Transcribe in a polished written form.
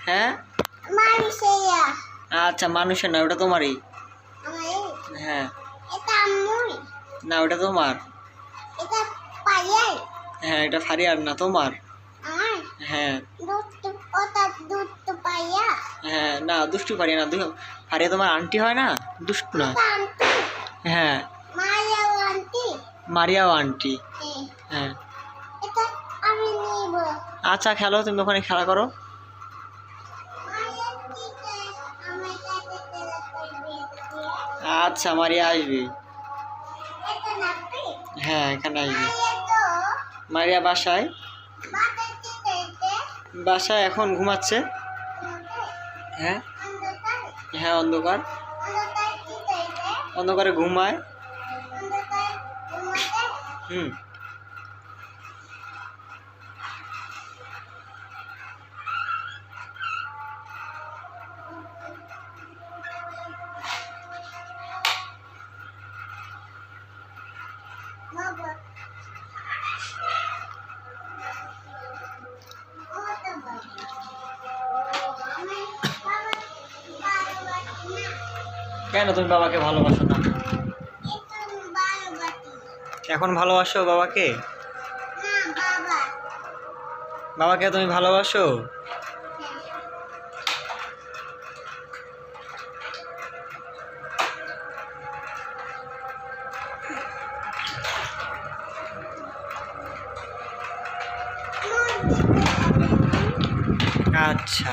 হ্যাঁ আচ্ছা মানুষের না, ওটা তোমারই। হ্যাঁ না, ওটা তোমার। হ্যাঁ এটা ফারিয়ার না, তোমার। হ্যাঁ হ্যাঁ না, দুষ্টু ফারিয়া না, ফারিয়া তোমার আন্টি হয় না, দুষ্টু না। হ্যাঁ মারিয়াও আন্টি। হ্যাঁ আচ্ছা খেলো, তুমি ওখানে খেলা করো। আচ্ছা মারিয়া আসবে। হ্যাঁ এখানে আসবে। মারিয়া বাসায় বাসায় এখন ঘুমাচ্ছে। হ্যাঁ হ্যাঁ অন্ধকার, অন্ধকারে ঘুমায়। হুম কেন তুমি বাবাকে ভালোবাসো না? এখন ভালোবাসো বাবাকে? বাবাকে তুমি ভালোবাসো? আচ্ছা